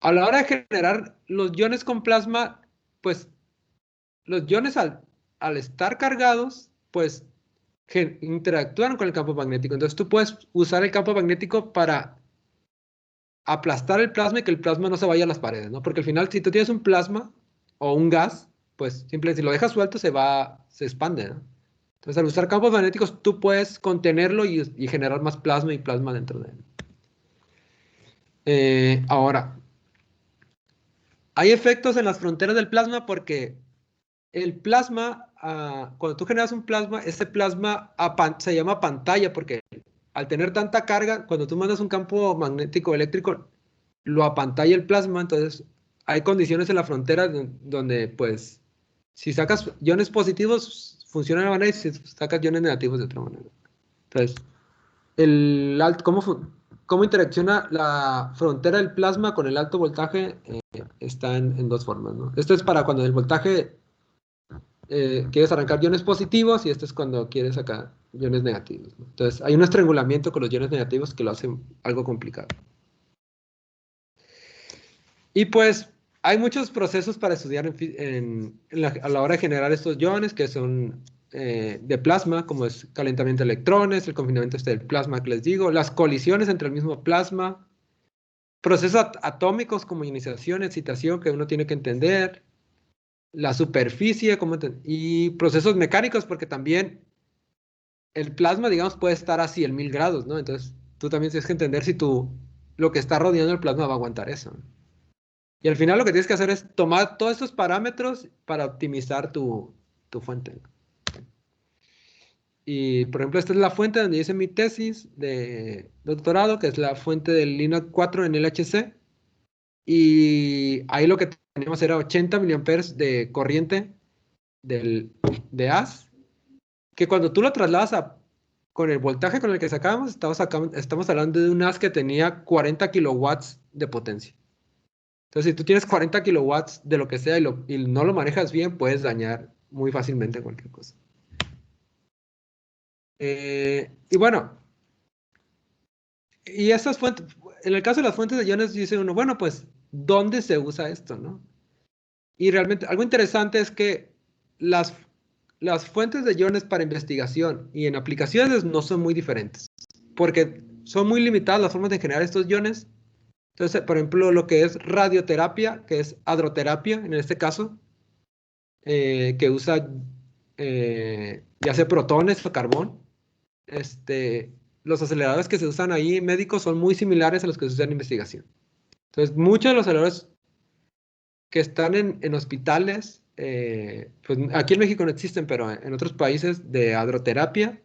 a la hora de generar los iones con plasma, pues los iones al estar cargados, pues interactúan con el campo magnético. Entonces tú puedes usar el campo magnético para aplastar el plasma y que el plasma no se vaya a las paredes, ¿no? Porque al final, si tú tienes un plasma o un gas, pues simplemente si lo dejas suelto se expande, ¿no? Entonces al usar campos magnéticos tú puedes contenerlo y generar más plasma y plasma dentro de él. Ahora, hay efectos en las fronteras del plasma porque el plasma, cuando tú generas un plasma, ese plasma se llama pantalla porque al tener tanta carga, cuando tú mandas un campo magnético eléctrico, lo apantalla el plasma, entonces hay condiciones en la frontera donde, pues, si sacas iones positivos, funciona de una manera y si sacas iones negativos de otra manera. Entonces, cómo interacciona la frontera del plasma con el alto voltaje está en dos formas, ¿no? Esto es para cuando el voltaje quieres arrancar iones positivos y esto es cuando quieres sacar iones negativos, ¿no? Entonces, hay un estrangulamiento con los iones negativos que lo hace algo complicado. Y pues hay muchos procesos para estudiar a la hora de generar estos iones que son de plasma, como es calentamiento de electrones, el confinamiento del plasma que les digo, las colisiones entre el mismo plasma, procesos atómicos como ionización, excitación que uno tiene que entender, la superficie y procesos mecánicos porque también el plasma, digamos, puede estar así en 1000 grados, ¿no? Entonces tú también tienes que entender si lo que está rodeando el plasma va a aguantar eso, ¿no? Y al final lo que tienes que hacer es tomar todos estos parámetros para optimizar tu fuente. Y, por ejemplo, esta es la fuente donde hice mi tesis de doctorado, que es la fuente del Linux 4 en LHC. Y ahí lo que teníamos era 80 miliamperes de corriente de AS, que cuando tú lo trasladas con el voltaje con el que sacábamos, estamos hablando de un AS que tenía 40 kilowatts de potencia. Entonces, si tú tienes 40 kilowatts de lo que sea y no lo manejas bien, puedes dañar muy fácilmente cualquier cosa. Y bueno, y esas fuentes, en el caso de las fuentes de iones, dice uno, bueno, pues, ¿dónde se usa esto, no? Y realmente, algo interesante es que las, las fuentes de iones para investigación y en aplicaciones no son muy diferentes, porque son muy limitadas las formas de generar estos iones. Entonces, por ejemplo, lo que es radioterapia, que es hadroterapia en este caso, que usa ya sea protones o carbón. Los aceleradores que se usan ahí médicos son muy similares a los que se usan en investigación. Entonces, muchos de los aceleradores que están en hospitales, pues aquí en México no existen, pero en otros países de hadroterapia,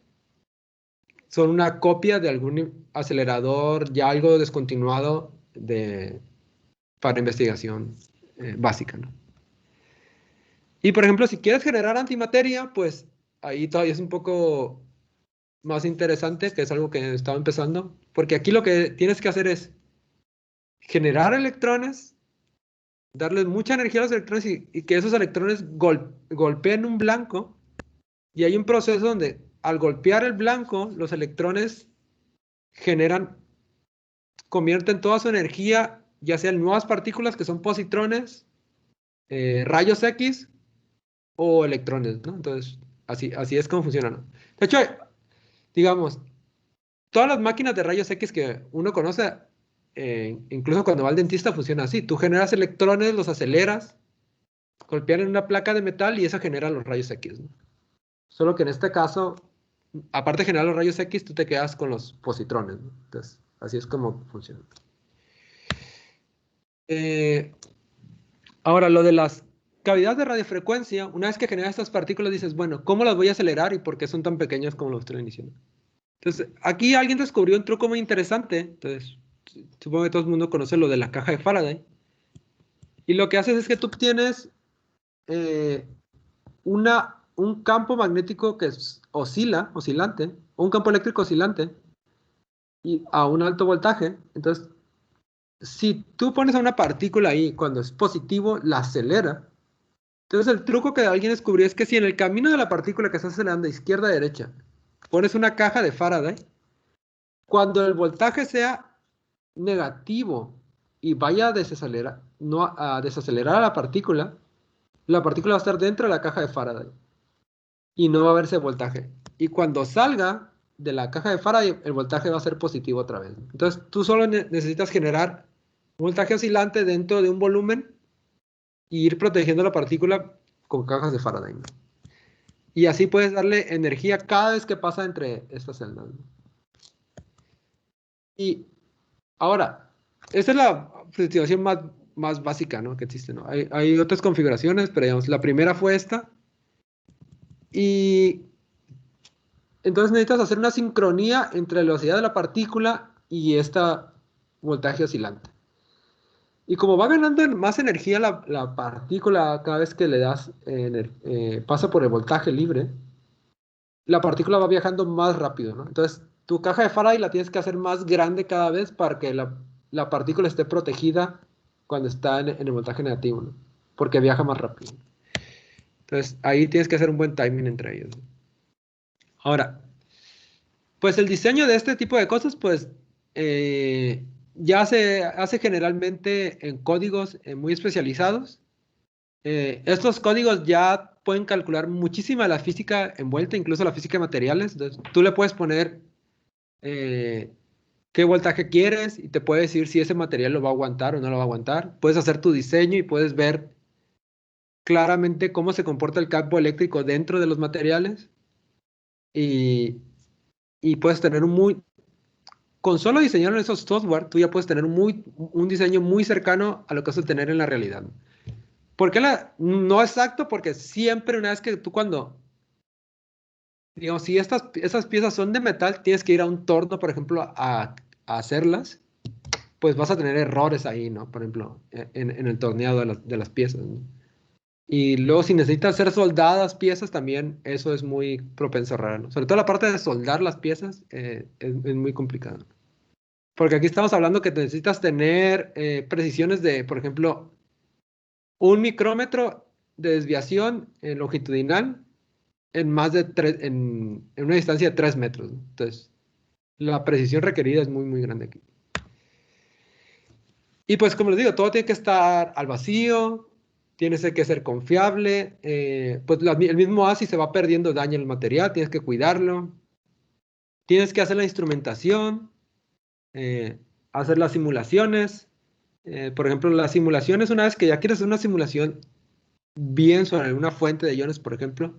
son una copia de algún acelerador ya algo descontinuado para investigación básica, ¿no? Y por ejemplo, si quieres generar antimateria, pues ahí todavía es un poco más interesante, que es algo que estaba empezando, porque aquí lo que tienes que hacer es generar electrones, darles mucha energía a los electrones y que esos electrones golpeen un blanco, y hay un proceso donde al golpear el blanco, los electrones convierten toda su energía, ya sea en nuevas partículas que son positrones, rayos X o electrones, ¿no? Entonces, así es como funciona, ¿no? De hecho, digamos, todas las máquinas de rayos X que uno conoce, incluso cuando va al dentista, funciona así. Tú generas electrones, los aceleras, golpean en una placa de metal y eso genera los rayos X, ¿no? Solo que en este caso, aparte de generar los rayos X, tú te quedas con los positrones, ¿no? Entonces, así es como funciona. Ahora, lo de las cavidades de radiofrecuencia, una vez que generas estas partículas, dices, bueno, ¿cómo las voy a acelerar y por qué son tan pequeñas como lo estoy diciendo? Entonces, aquí alguien descubrió un truco muy interesante. Entonces, supongo que todo el mundo conoce lo de la caja de Faraday. Y lo que haces es que tú tienes eh, un campo magnético que oscilante, o un campo eléctrico oscilante, y a un alto voltaje. Entonces, si tú pones a una partícula ahí, cuando es positivo, la acelera. Entonces, el truco que alguien descubrió es que si en el camino de la partícula que está acelerando de izquierda a derecha, pones una caja de Faraday, cuando el voltaje sea negativo y vaya a desacelerar, no, a desacelerar a la partícula va a estar dentro de la caja de Faraday y no va a haber ese voltaje. Y cuando salga de la caja de Faraday, el voltaje va a ser positivo otra vez. Entonces, tú solo necesitas generar un voltaje oscilante dentro de un volumen y ir protegiendo la partícula con cajas de Faraday, ¿no? Y así puedes darle energía cada vez que pasa entre estas celdas, ¿no? Y ahora, esta es la situación más básica, ¿no?, que existe, ¿no? Hay otras configuraciones, pero digamos, la primera fue esta. Y entonces necesitas hacer una sincronía entre la velocidad de la partícula y este voltaje oscilante. Y como va ganando más energía la partícula cada vez que le das, pasa por el voltaje libre, la partícula va viajando más rápido, ¿no? Entonces, tu caja de Faraday la tienes que hacer más grande cada vez para que la partícula esté protegida cuando está en el voltaje negativo, ¿no? Porque viaja más rápido. Entonces, ahí tienes que hacer un buen timing entre ellos, ¿no? Ahora, pues el diseño de este tipo de cosas, pues ya se hace generalmente en códigos muy especializados. Estos códigos ya pueden calcular muchísima la física envuelta, incluso la física de materiales. Entonces, tú le puedes poner eh, qué voltaje quieres y te puede decir si ese material lo va a aguantar o no lo va a aguantar. Puedes hacer tu diseño y puedes ver claramente cómo se comporta el campo eléctrico dentro de los materiales y, y puedes tener con solo diseñar esos software, tú ya puedes tener un diseño muy cercano a lo que vas a tener en la realidad. ¿Por qué no exacto? Porque siempre una vez que tú digamos, si esas piezas son de metal, tienes que ir a un torno, por ejemplo, a hacerlas, pues vas a tener errores ahí, ¿no? Por ejemplo, en el torneado de las piezas, ¿no? Y luego si necesitas ser soldadas piezas también, eso es muy propenso a errar, ¿no? Sobre todo la parte de soldar las piezas es muy complicado. Porque aquí estamos hablando que necesitas tener precisiones de, por ejemplo, un micrómetro de desviación longitudinal en más de en una distancia de 3 metros, ¿no? Entonces, la precisión requerida es muy grande aquí. Y pues, como les digo, todo tiene que estar al vacío, tiene que ser confiable, pues el mismo ASI se va perdiendo daño en el material, tienes que cuidarlo, tienes que hacer la instrumentación, hacer las simulaciones. Por ejemplo, las simulaciones, una vez que ya quieres hacer una simulación bien sobre una fuente de iones, por ejemplo,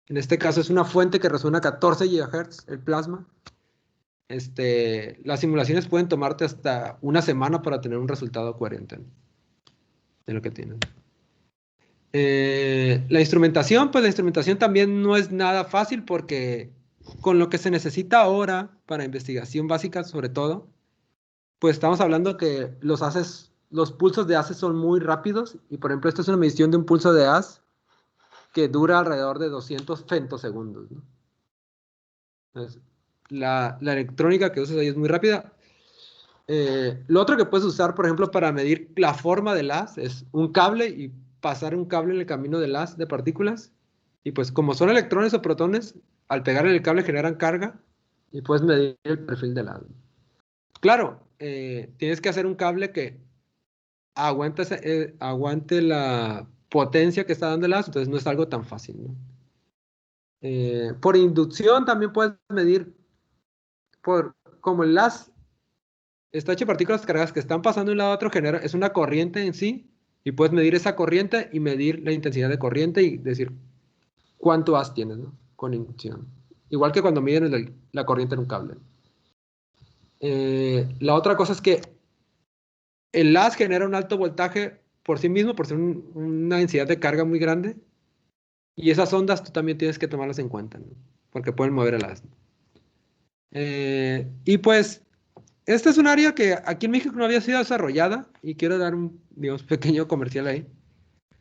en este caso es una fuente que resuena a 14 GHz, el plasma. Las simulaciones pueden tomarte hasta una semana para tener un resultado coherente, ¿no?, de lo que tienen. La instrumentación, pues la instrumentación también no es nada fácil porque con lo que se necesita ahora para investigación básica, sobre todo, pues estamos hablando que los pulsos de haz son muy rápidos y, por ejemplo, esto es una medición de un pulso de haz que dura alrededor de 200 femtosegundos, ¿no? Entonces, la electrónica que usas ahí es muy rápida. Lo otro que puedes usar, por ejemplo, para medir la forma del haz es un cable y pasar un cable en el camino del haz de partículas. Y pues como son electrones o protones, al pegar en el cable generan carga y puedes medir el perfil del haz. Claro, tienes que hacer un cable que aguante la potencia que está dando el haz, entonces no es algo tan fácil, ¿no? Por inducción también puedes medir, como el haz está hecho de partículas cargadas que están pasando de un lado a otro, es una corriente en sí, y puedes medir esa corriente y medir la intensidad de corriente y decir cuánto haz tienes, ¿no?, con inducción. igual que cuando miden la corriente en un cable. La otra cosa es que el LAS genera un alto voltaje por sí mismo, por ser una densidad de carga muy grande, y esas ondas tú también tienes que tomarlas en cuenta, ¿no? Porque pueden mover el LAS. Y pues, esta es un área que aquí en México no había sido desarrollada, y quiero dar un, digamos, pequeño comercial ahí.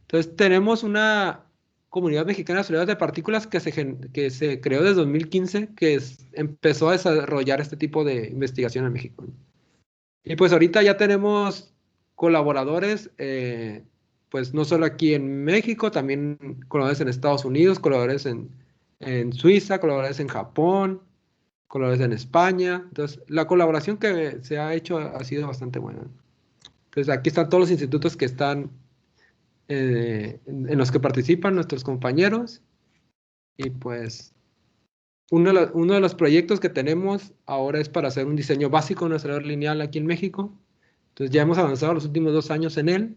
Entonces, tenemos una comunidad mexicana de aceleradores de partículas que se creó desde 2015, empezó a desarrollar este tipo de investigación en México, ¿no? Y pues ahorita ya tenemos colaboradores, pues no solo aquí en México, también colaboradores en Estados Unidos, colaboradores en Suiza, colaboradores en Japón, colaboradores en España. Entonces, la colaboración que se ha hecho ha sido bastante buena. Entonces, aquí están todos los institutos que están, en los que participan nuestros compañeros. Y pues, uno de los proyectos que tenemos ahora es para hacer un diseño básico de un acelerador lineal aquí en México. Entonces ya hemos avanzado los últimos 2 años en él,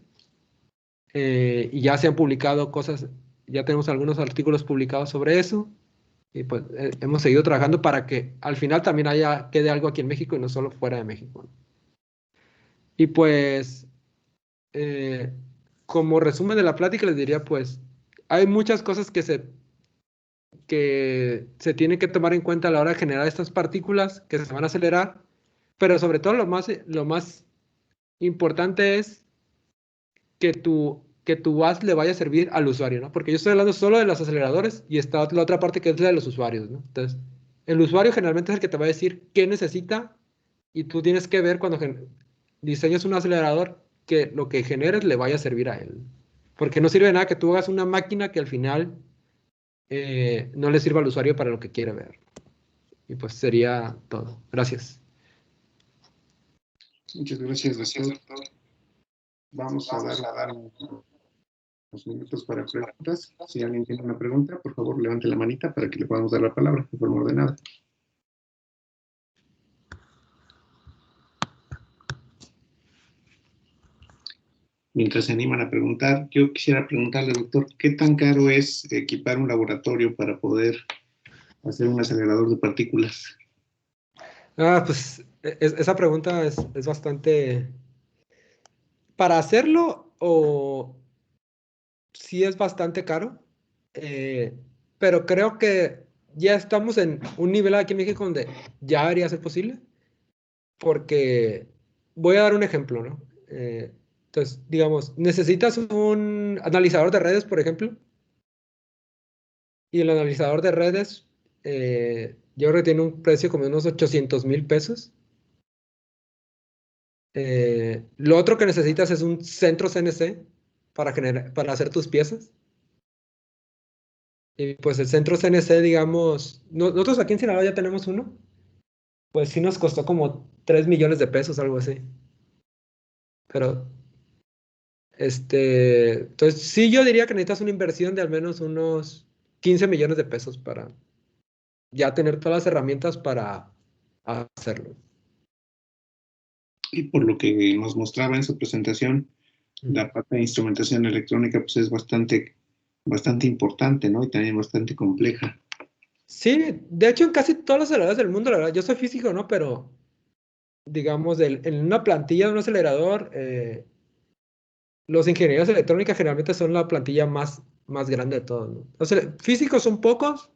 y ya se han publicado cosas, ya tenemos algunos artículos publicados sobre eso, y pues hemos seguido trabajando para que al final también quede algo aquí en México y no solo fuera de México. Y pues, eh, como resumen de la plática les diría, pues hay muchas cosas que se tienen que tomar en cuenta a la hora de generar estas partículas que se van a acelerar, pero sobre todo lo más importante es que tu VAS le vaya a servir al usuario, ¿no? Porque yo estoy hablando solo de los aceleradores y está la otra parte que es la de los usuarios, ¿no? Entonces, el usuario generalmente es el que te va a decir qué necesita, y tú tienes que ver cuando diseñas un acelerador que lo que generes le vaya a servir a él. Porque no sirve de nada que tú hagas una máquina que al final no le sirva al usuario para lo que quiere ver. Y pues sería todo. Gracias. Muchas gracias, doctor. Vamos a dar unos minutos para preguntas. Si alguien tiene una pregunta, por favor, levante la manita para que le podamos dar la palabra de forma ordenada. Mientras se animan a preguntar, yo quisiera preguntarle, doctor, ¿qué tan caro es equipar un laboratorio para poder hacer un acelerador de partículas? Pues esa pregunta es bastante... Para hacerlo, o sí es bastante caro, pero creo que ya estamos en un nivel aquí en México donde ya debería ser posible, porque voy a dar un ejemplo, ¿no? Entonces, digamos, necesitas un analizador de redes, por ejemplo, y el analizador de redes, yo creo que tiene un precio como de unos 800,000 pesos. Lo otro que necesitas es un centro CNC para hacer tus piezas. Y pues el centro CNC, digamos, nosotros aquí en Sinaloa ya tenemos uno, pues sí nos costó como 3 millones de pesos, algo así. Pero, entonces sí, yo diría que necesitas una inversión de al menos unos 15 millones de pesos para ya tener todas las herramientas para hacerlo. Y por lo que nos mostraba en su presentación, la parte de instrumentación electrónica pues es bastante importante, ¿no? Y también bastante compleja. Sí, de hecho en casi todos los aceleradores del mundo, la verdad, yo soy físico, ¿no? Pero, digamos, en una plantilla de un acelerador, los ingenieros electrónicos generalmente son la plantilla más grande de todos, ¿no? O sea, físicos son pocos,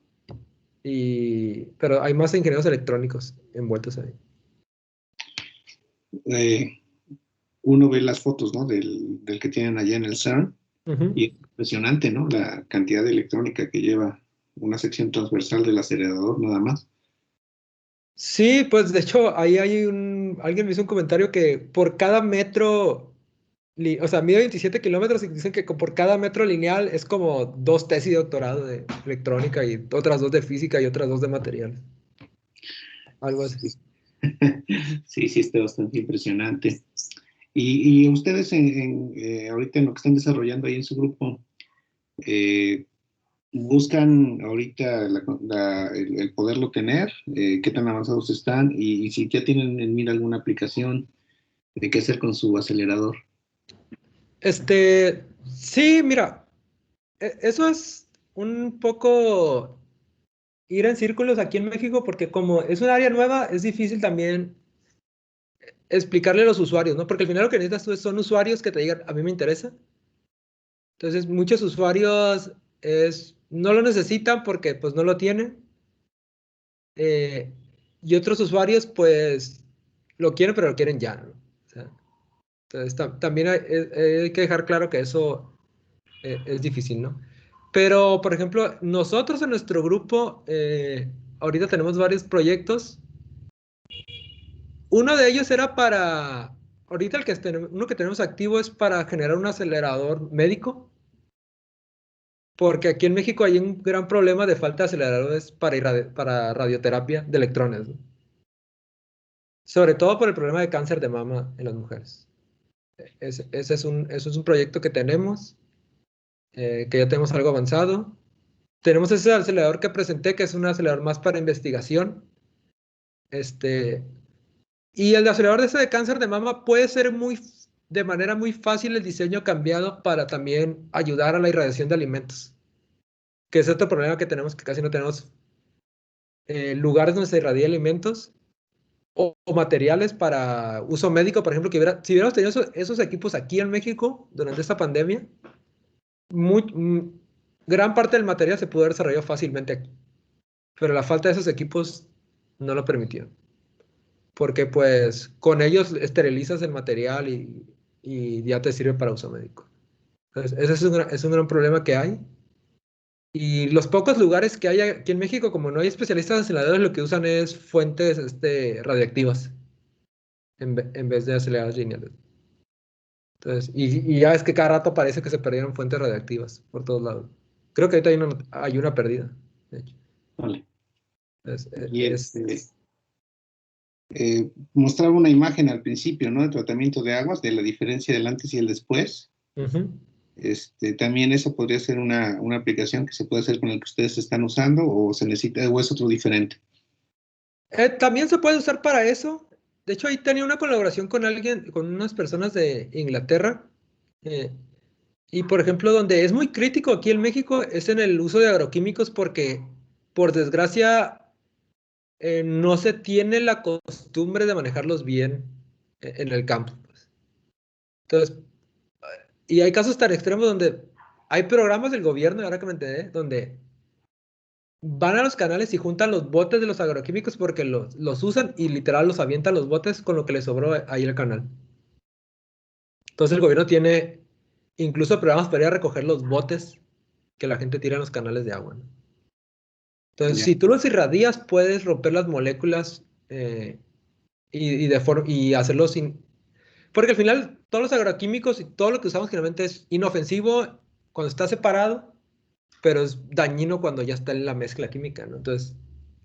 pero hay más ingenieros electrónicos envueltos ahí. Uno ve las fotos, ¿no? Del que tienen allá en el CERN, y es impresionante, ¿no? La cantidad de electrónica que lleva una sección transversal del acelerador nada más. Sí, pues de hecho ahí alguien me hizo un comentario que por cada metro, o sea, mide 27 kilómetros, y dicen que por cada metro lineal es como 2 tesis de doctorado de electrónica y otras 2 de física y otras 2 de materiales. Algo así. Sí, está bastante impresionante. Y ustedes ahorita en lo que están desarrollando ahí en su grupo, ¿buscan ahorita el poderlo tener? ¿Qué tan avanzados están? Y si ya tienen en mira alguna aplicación de qué hacer con su acelerador. Sí, mira, eso es un poco ir en círculos aquí en México porque como es un área nueva, es difícil también explicarle a los usuarios, ¿no? Porque al final lo que necesitas tú son usuarios que te digan, a mí me interesa. Entonces, muchos usuarios no lo necesitan porque pues no lo tienen. Y otros usuarios pues lo quieren, pero lo quieren ya, ¿no? O sea, entonces, también hay que dejar claro que eso es difícil, ¿no? Pero, por ejemplo, nosotros en nuestro grupo, ahorita tenemos varios proyectos. Uno de ellos era ahorita uno que tenemos activo es para generar un acelerador médico, porque aquí en México hay un gran problema de falta de aceleradores para radioterapia de electrones, ¿no? Sobre todo por el problema de cáncer de mama en las mujeres. Eso es un proyecto que tenemos, que ya tenemos algo avanzado. Tenemos ese acelerador que presenté, que es un acelerador más para investigación. Y el acelerador de ese de cáncer de mama puede ser de manera muy fácil el diseño cambiado para también ayudar a la irradiación de alimentos, que es otro problema que tenemos, que casi no tenemos lugares donde se irradia alimentos o materiales para uso médico, por ejemplo, si hubiéramos tenido esos equipos aquí en México durante esta pandemia, gran parte del material se pudo haber desarrollado fácilmente aquí, pero la falta de esos equipos no lo permitió, porque pues con ellos esterilizas el material y ya te sirve para uso médico. Entonces, ese es un gran problema que hay. Y los pocos lugares que hay aquí en México, como no hay especialistas en aceleradores, lo que usan es fuentes radiactivas en vez de aceleradores lineales. Entonces, y ya es que cada rato parece que se perdieron fuentes radiactivas por todos lados. Creo que ahorita hay una perdida, de hecho. Vale. Es, Y es- mostraba una imagen al principio, ¿no? De tratamiento de aguas, de la diferencia del antes y el después. Ujú. También esa podría ser una aplicación que se puede hacer con el que ustedes están usando o se necesita, o es otro diferente. También se puede usar para eso. De hecho, ahí tenía una colaboración con alguien, con unas personas de Inglaterra. eh, y por ejemplo, donde es muy crítico aquí en México es en el uso de agroquímicos porque, por desgracia, no se tiene la costumbre de manejarlos bien en el campo, pues. Entonces, y hay casos tan extremos donde hay programas del gobierno, ahora que me enteré, donde van a los canales y juntan los botes de los agroquímicos porque los usan y literal los avientan los botes con lo que les sobró ahí el canal. Entonces el gobierno tiene incluso programas para ir a recoger los botes que la gente tira en los canales de agua, ¿no? Entonces, Ya. si tú los irradias, puedes romper las moléculas y hacerlo sin... Porque al final todos los agroquímicos y todo lo que usamos generalmente es inofensivo cuando está separado, pero es dañino cuando ya está en la mezcla química, ¿no? Entonces,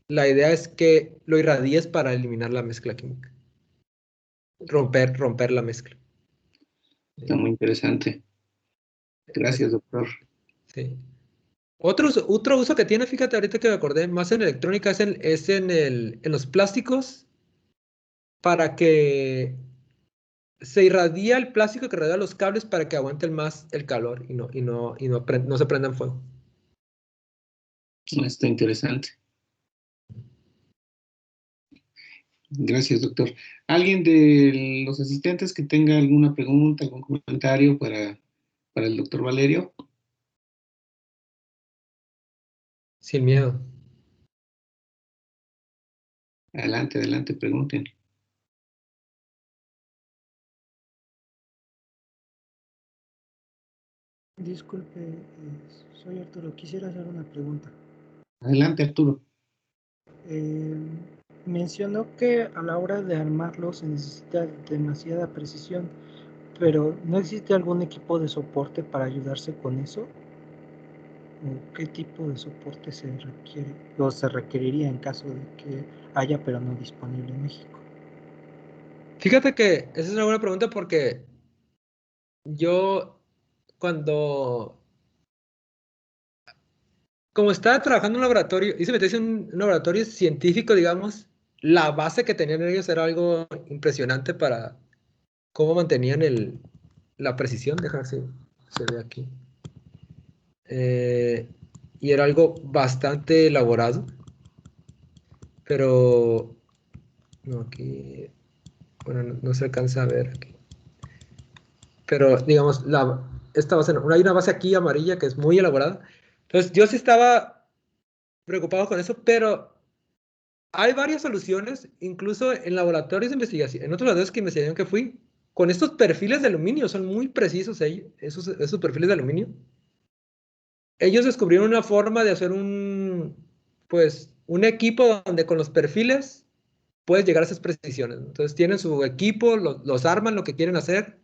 la idea es que lo irradies para eliminar la mezcla química, romper la mezcla. Está muy interesante. Gracias, doctor. Sí. Otro uso que tiene, fíjate, ahorita que me acordé, más en electrónica, en los plásticos, para que se irradia el plástico que rodea los cables para que aguanten más el calor y no se prendan fuego. Está interesante. Gracias, doctor. ¿Alguien de los asistentes que tenga alguna pregunta, algún comentario para el doctor Valerio? Sin miedo. Adelante, adelante, pregunten. Disculpe, soy Arturo. Quisiera hacer una pregunta. Adelante, Arturo. Eh, Mencionó que a la hora de armarlo se necesita demasiada precisión, pero ¿no existe algún equipo de soporte para ayudarse con eso? ¿O qué tipo de soporte se requiere o se requeriría en caso de que haya, pero no disponible en México? Fíjate que esa es una buena pregunta porque yo cuando, como estaba trabajando en un laboratorio, hice mi tesis en un laboratorio científico, digamos, la base que tenían ellos era algo impresionante para cómo mantenían la precisión. Déjame ver si se ve aquí. Y era algo bastante elaborado. Pero, no, aquí, bueno, no se alcanza a ver aquí. Pero, digamos, esta base, hay una base aquí amarilla que es muy elaborada. Entonces, yo sí estaba preocupado con eso, pero hay varias soluciones, incluso en laboratorios de investigación, en otros laboratorios de investigación que fui, con estos perfiles de aluminio, son muy precisos ellos, esos perfiles de aluminio. Ellos descubrieron una forma de hacer pues, un equipo donde con los perfiles puedes llegar a esas precisiones. Entonces tienen su equipo, los arman lo que quieren hacer,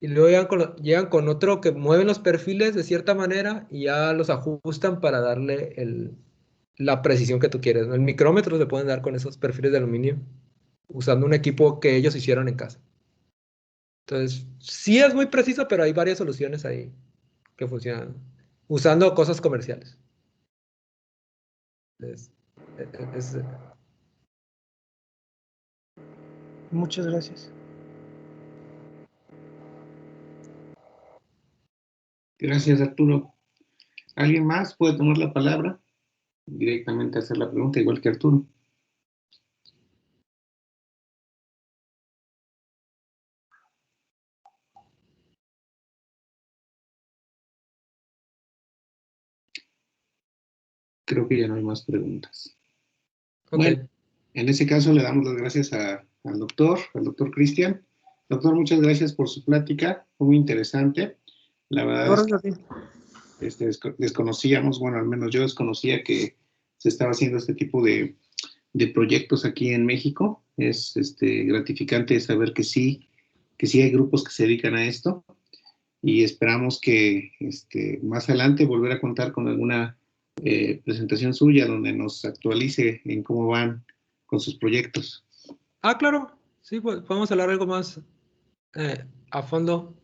y luego llegan con otro que mueve los perfiles de cierta manera y ya los ajustan para darle la precisión que tú quieres, ¿no? El micrómetro se pueden dar con esos perfiles de aluminio usando un equipo que ellos hicieron en casa. Entonces, sí es muy preciso, pero hay varias soluciones ahí que funcionan usando cosas comerciales. Es- es- Muchas gracias. Gracias, Arturo. ¿Alguien más puede tomar la palabra? Directamente hacer la pregunta, igual que Arturo. Creo que ya no hay más preguntas. Bueno, ok. en ese caso le damos las gracias al doctor Cristian. Doctor, muchas gracias por su plática, fue muy interesante. La verdad es que Gracias a ti. desconocíamos, bueno, al menos yo desconocía que se estaba haciendo este tipo de proyectos aquí en México. Es gratificante saber que sí hay grupos que se dedican a esto y esperamos que más adelante volver a contar con alguna presentación suya donde nos actualice en cómo van con sus proyectos. Ah, claro. Sí, pues podemos hablar algo más a fondo.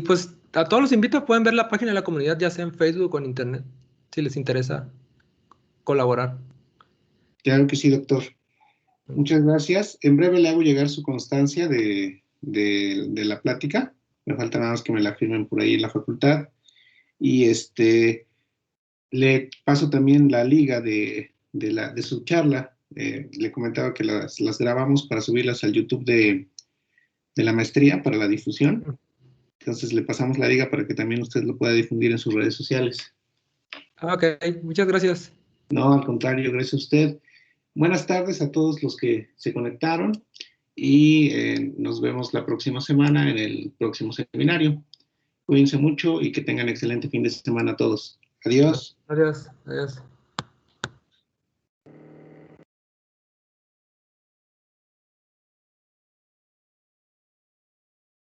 Pues a todos los invito, pueden ver la página de la comunidad, ya sea en Facebook o en Internet, si les interesa colaborar. Claro que sí, doctor. Muchas gracias. En breve le hago llegar su constancia de la plática. Me falta nada más que me la firmen por ahí en la facultad. Y le paso también la liga de su charla. Le comentaba que las grabamos para subirlas al YouTube de la maestría para la difusión. Entonces le pasamos la liga para que también usted lo pueda difundir en sus redes sociales. Ah, ok, muchas gracias. No, al contrario, gracias a usted. Buenas tardes a todos los que se conectaron y nos vemos la próxima semana en el próximo seminario. Cuídense mucho y que tengan excelente fin de semana a todos. Adiós. Adiós, adiós.